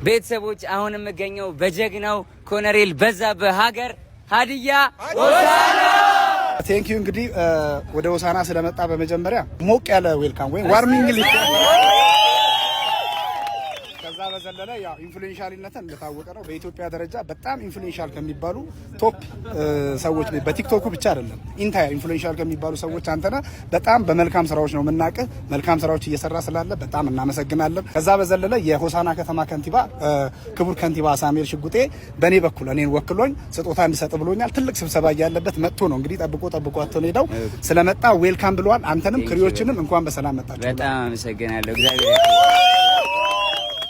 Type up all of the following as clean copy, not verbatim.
ቤተሰቦች አሁን የምገኘው በጀግናው ኮሎኔል በዛብህ ሀገር ሀዲያ ሆሳዕና። ቴንክ ዩ። እንግዲህ ወደ ሆሳዕና ስለመጣ በመጀመሪያ ሞቅ ያለ ዌልካም ወይ ዋርሚንግ ከዛ በዘለለ ያው ኢንፍሉዌንሻልነትን እንደታወቀ ነው። በኢትዮጵያ ደረጃ በጣም ኢንፍሉዌንሻል ከሚባሉ ቶፕ ሰዎች በቲክቶክ ብቻ አይደለም ኢንታየር ኢንፍሉዌንሻል ከሚባሉ ሰዎች አንተና በጣም በመልካም ስራዎች ነው የምናውቅህ። መልካም ስራዎች እየሰራ ስላለ በጣም እናመሰግናለን። ከዛ በዘለለ የሆሳዕና ከተማ ከንቲባ ክቡር ከንቲባ ሳሙኤል ሽጉጤ በኔ በኩል እኔን ወክሎኝ ስጦታ እንዲሰጥ ብሎኛል። ትልቅ ስብሰባ ያለበት መጥቶ ነው እንግዲህ ጠብቆ አጥተው ስለመጣ ዌልካም ብለዋል። አንተንም ክሪዎችንም እንኳን በሰላም መጣችሁ። በጣም አመሰግናለሁ። እግዚአብሔር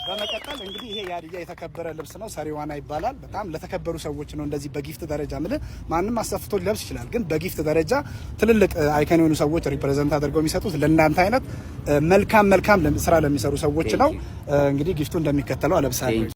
በመቀጠል እንግዲህ ይሄ የሀዲያ የተከበረ ልብስ ነው። ሰሪዋና ይባላል። በጣም ለተከበሩ ሰዎች ነው እንደዚህ በጊፍት ደረጃ ማንም አሰፍቶ ሊለብስ ይችላል፣ ግን በጊፍት ደረጃ ትልልቅ አይከን የሆኑ ሰዎች ሪፕሬዘንት አድርገው የሚሰጡት ለእናንተ አይነት መልካም ስራ ለሚሰሩ ሰዎች ነው። እንግዲህ ጊፍቱ እንደሚከተለው አለብሳለሁ።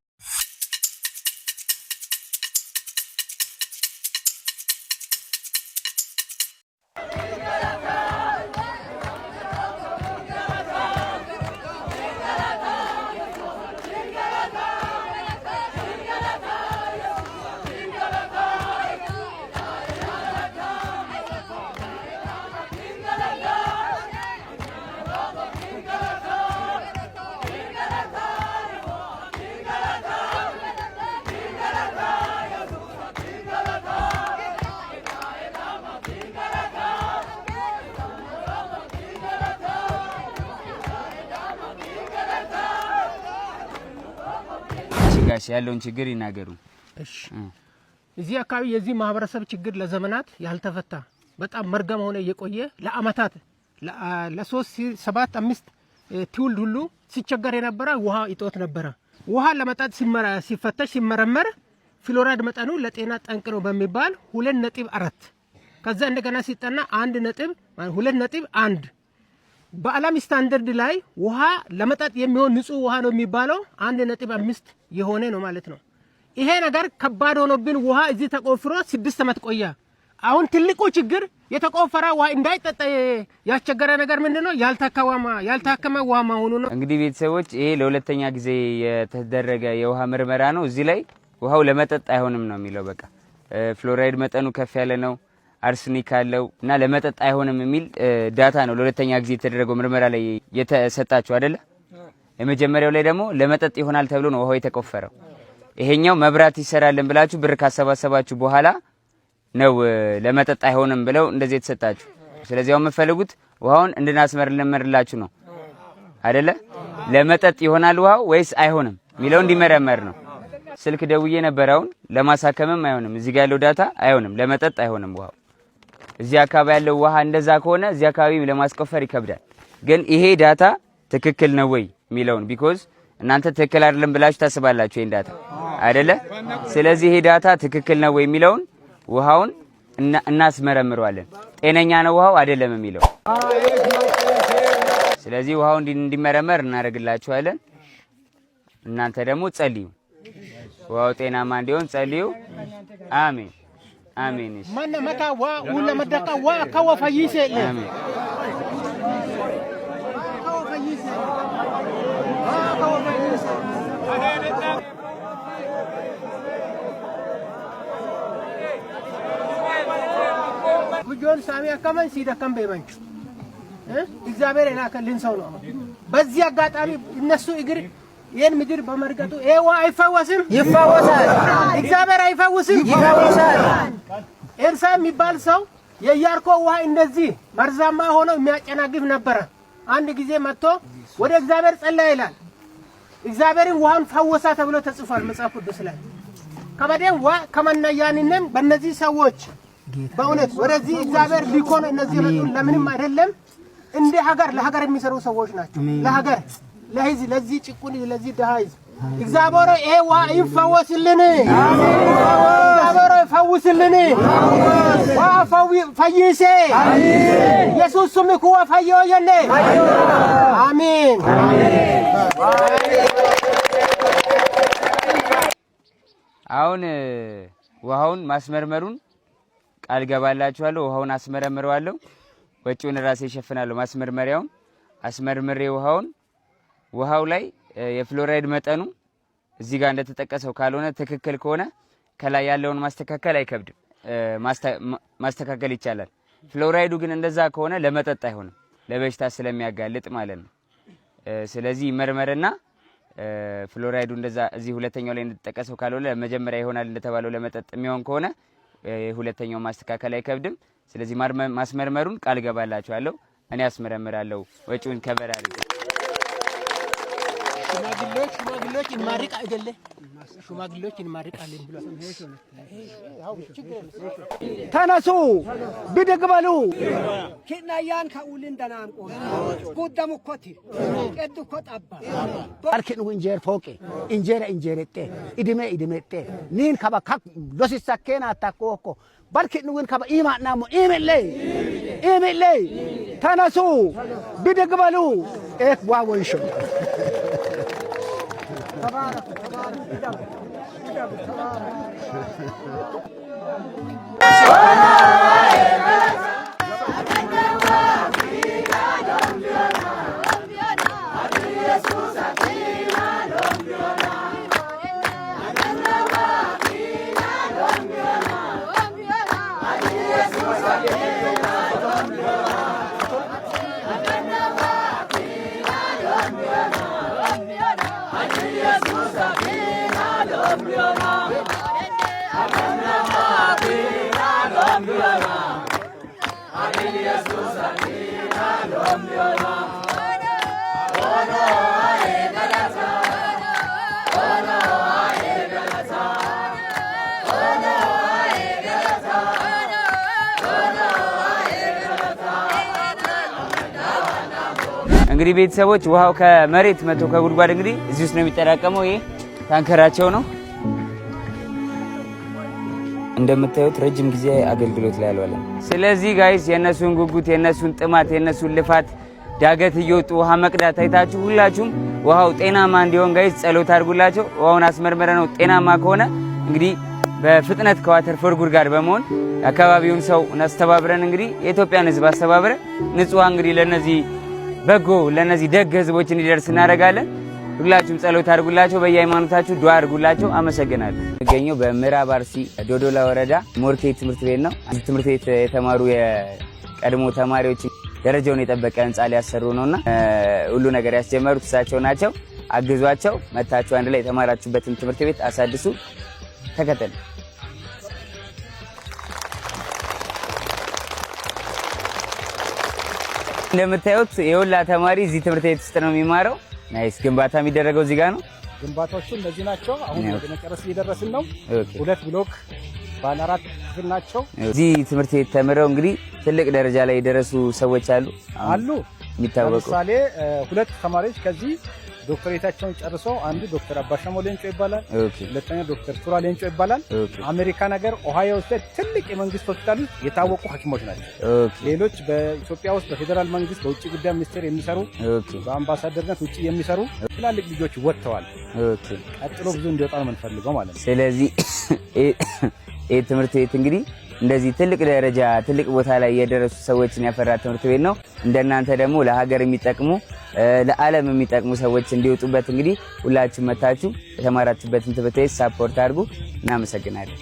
ጋሽ ያለውን ችግር ይናገሩ። እሺ እዚህ አካባቢ የዚህ ማህበረሰብ ችግር ለዘመናት ያልተፈታ በጣም መርገም ሆነ የቆየ ለአመታት ለ3 7 5 ትውልድ ሁሉ ሲቸገር የነበረ ውሃ እጦት ነበረ። ውሃ ለመጠጥ ሲፈተሽ ሲመረመር ፍሎራይድ መጠኑ ለጤና ጠንቅ ነው በሚባል 2.4 ከዛ እንደገና ሲጠና 2.1 በዓለም ስታንዳርድ ላይ ውሃ ለመጠጥ የሚሆን ንጹህ ውሃ ነው የሚባለው 1.5 የሆነ ነው ማለት ነው። ይሄ ነገር ከባድ ሆኖብን ውሃ እዚህ ተቆፍሮ 6 አመት ቆያ። አሁን ትልቁ ችግር የተቆፈረ ውሃ እንዳይጠጣ ያስቸገረ ነገር ምንድነው? ያልታከመ ውሃ መሆኑ ነው። እንግዲህ ቤተሰቦች ይሄ ለሁለተኛ ጊዜ የተደረገ የውሃ ምርመራ ነው። እዚህ ላይ ውሃው ለመጠጥ አይሆንም ነው የሚለው። በቃ ፍሎራይድ መጠኑ ከፍ ያለ ነው፣ አርሰኒክ አለው እና ለመጠጥ አይሆንም የሚል ዳታ ነው ለሁለተኛ ጊዜ የተደረገው ምርመራ ላይ የተሰጣችሁ አይደለ? የመጀመሪያው ላይ ደግሞ ለመጠጥ ይሆናል ተብሎ ነው ውሃው የተቆፈረው። ይሄኛው መብራት ይሰራልን ብላችሁ ብር ካሰባሰባችሁ በኋላ ነው ለመጠጥ አይሆንም ብለው እንደዚህ የተሰጣችሁ። ስለዚህ አሁን የምትፈልጉት ውሃውን እንድናስመርላችሁ ነው አይደለ? ለመጠጥ ይሆናል ውሃው ወይስ አይሆንም የሚለው እንዲመረመር ነው። ስልክ ደውዬ ነበር። አሁን ለማሳከምም አይሆንም፣ እዚህ ጋር ያለው ዳታ አይሆንም፣ ለመጠጥ አይሆንም ውሃው። እዚህ አካባቢ ያለው ውሃ እንደዛ ከሆነ እዚህ አካባቢ ለማስቆፈር ይከብዳል። ግን ይሄ ዳታ ትክክል ነው ወይ የሚለውን ቢኮዝ እናንተ ትክክል አይደለም ብላችሁ ታስባላችሁ ይሄን ዳታ አይደለ? ስለዚህ ይሄ ዳታ ትክክል ነው ወይ የሚለውን ውሃውን እናስመረምረዋለን። ጤነኛ ነው ውሃው አይደለም የሚለው። ስለዚህ ውሃው እንዲመረመር እናደርግላችኋለን። እናንተ ደግሞ ጸልዩ፣ ውሃው ጤናማ እንዲሆን ጸልዩ። አሜን አሜን። ማን መታዋ ወላ መደቃዋ ከወፈይሴ አሜን። ጉጆን ሳሚያ ከመን ሲደከም በመንቹ እግዚአብሔር የላከልን ሰው ነው። በዚህ አጋጣሚ እነሱ እግር ይሄን ምድር በመርገጡ ኤዋ አይፈወስም? ይፈወሳል። እግዚአብሔር አይፈወስም? ይፈወሳል። ኤልሳ የሚባል ሰው የኢያሪኮ ውሃ እንደዚህ መርዛማ ሆኖ የሚያጨናግፍ ነበረ። አንድ ጊዜ መጥቶ ወደ እግዚአብሔር ጸለየ ይላል። እግዚአብሔርን ውሃን ፈወሳ ተብሎ ተጽፏል መጽሐፍ ቅዱስ ላይ። ከበደም ውሃ ከመናያንንም በእነዚህ ሰዎች በእውነት ወደዚህ እግዚአብሔር ሊኮን እነዚህ ለምንም አይደለም። እንደ ሀገር ለሀገር የሚሰሩ ሰዎች ናቸው። ለሀገር ለህዝብ ለዚህ ጭቁን ለዚህ ደሃ ህዝብ እግዚአብሔር ይሄ ውሃ ይፈወስልን። አሜን። እግዚአብሔር ይፈውስልን። አሜን። ፈይሴ አሜን። ኢየሱስ ስም ኩዋ ፈዮ የነ አሜን አሜን። አሁን ውሃውን ማስመርመሩን ቃል ገባላችኋለሁ። ውሃውን አስመረምረዋለሁ። ወጪውን ራሴ እሸፍናለሁ። ማስመርመሪያውን አስመርምሬ ውሃው ላይ የፍሎራይድ መጠኑ እዚህ ጋር እንደተጠቀሰው ካልሆነ ትክክል ከሆነ ከላይ ያለውን ማስተካከል አይከብድም፣ ማስተካከል ይቻላል። ፍሎራይዱ ግን እንደዛ ከሆነ ለመጠጥ አይሆንም፣ ለበሽታ ስለሚያጋልጥ ማለት ነው። ስለዚህ መርመርና ፍሎራይዱ እንደዛ እዚህ ሁለተኛው ላይ እንደተጠቀሰው ካልሆነ ለመጀመሪያ ይሆናል እንደተባለው ለመጠጥ የሚሆን ከሆነ ሁለተኛው ማስተካከል አይከብድም። ስለዚህ ማስመርመሩን ቃል ገባላችኋለሁ። እኔ አስመረምራለሁ ወጪውን ከበር አድርጌ። ሽማግሌዎች ይማርቅ አይደለ? ሽማግሌዎች ይማርቃለን ብሎ ተነሱ ብድግ በሉ ኪናያን ከኡልን ደናንቆ ጉደሙ ኮቲ ቀዱ ኮጣባ አርኪን ወንጀር ፎቄ እንጀራ ኢድሜ ኢድሜጤ ኒን ከበካ ሎሲሳከና አታኮኮ ባርኪን ወን ከበ ኢማናሙ ኢሜሌ ተነሱ ብድግ በሉ ኤክ ዋወንሾ ተባረክ እንግዲህ ቤተሰቦች ውሃው ከመሬት መጥቶ ከጉድጓድ እንግዲህ እዚህ ውስጥ ነው የሚጠራቀመው። ይሄ ታንከራቸው ነው። እንደምታዩት ረጅም ጊዜ አገልግሎት ላይ አልዋለም። ስለዚህ ጋይስ የነሱን ጉጉት፣ የነሱን ጥማት፣ የነሱን ልፋት ዳገት እየወጡ ውሃ መቅዳት አይታችሁ ሁላችሁም ውሃው ጤናማ እንዲሆን ጋይስ ጸሎት አድርጉላቸው። ውሃውን አስመርመረ ነው ጤናማ ከሆነ እንግዲህ በፍጥነት ከዋተር ፎር ጉድ ጋር በመሆን አካባቢውን ሰው እናስተባብረን እንግዲህ የኢትዮጵያን ሕዝብ አስተባብረን ንጹህ እንግዲህ ለነዚህ በጎ ለነዚህ ደግ ህዝቦች እንዲደርስ እናደርጋለን። ሁላችሁም ጸሎት አድርጉላቸው፣ በየሃይማኖታችሁ ዱዓ አድርጉላቸው። አመሰግናለሁ። የሚገኘው በምዕራብ አርሲ ዶዶላ ወረዳ ሞርቴ ትምህርት ቤት ነው። እዚህ ትምህርት ቤት የተማሩ የቀድሞ ተማሪዎች ደረጃውን የጠበቀ ህንጻ ሊያሰሩ ነውና ሁሉ ነገር ያስጀመሩት እሳቸው ናቸው። አግዟቸው፣ መታችሁ አንድ ላይ የተማራችሁበትን ትምህርት ቤት አሳድሱ። ተከተሉ። እንደምታዩት የሁላ ተማሪ እዚህ ትምህርት ቤት ውስጥ ነው የሚማረው። ናይስ። ግንባታ የሚደረገው እዚህ ጋር ነው። ግንባታዎቹ እንደዚህ ናቸው። አሁን ወደ መጨረስ እየደረስን ነው። ሁለት ብሎክ ባለ 4 ክፍል ናቸው። እዚህ ትምህርት ቤት ተምረው እንግዲህ ትልቅ ደረጃ ላይ የደረሱ ሰዎች አሉ የሚታወቁ። ለምሳሌ ሁለት ተማሪዎች ከዚህ ዶክተሬታቸውን ጨርሰው አንዱ ዶክተር አባሻሞ ሌንጮ ይባላል፣ ሁለተኛው ዶክተር ቱራ ሌንጮ ይባላል። አሜሪካ ነገር ኦሃዮ ውስጥ ትልቅ የመንግስት ሆስፒታል ውስጥ የታወቁ ሐኪሞች ናቸው። ሌሎች በኢትዮጵያ ውስጥ በፌደራል መንግስት በውጭ ጉዳይ ሚኒስቴር የሚሰሩ በአምባሳደርነት ውጭ የሚሰሩ ትላልቅ ልጆች ወጥተዋል። ቀጥሎ ብዙ እንዲወጣ ነው የምንፈልገው ማለት ነው። ስለዚህ ይሄ ትምህርት ቤት እንግዲህ እንደዚህ ትልቅ ደረጃ ትልቅ ቦታ ላይ የደረሱ ሰዎችን ያፈራ ትምህርት ቤት ነው። እንደናንተ ደግሞ ለሀገር የሚጠቅሙ ለዓለም የሚጠቅሙ ሰዎች እንዲወጡበት እንግዲህ ሁላችሁም መታችሁ የተማራችሁበትን ትምህርት ቤት ሳፖርት አድርጉ። እናመሰግናለን።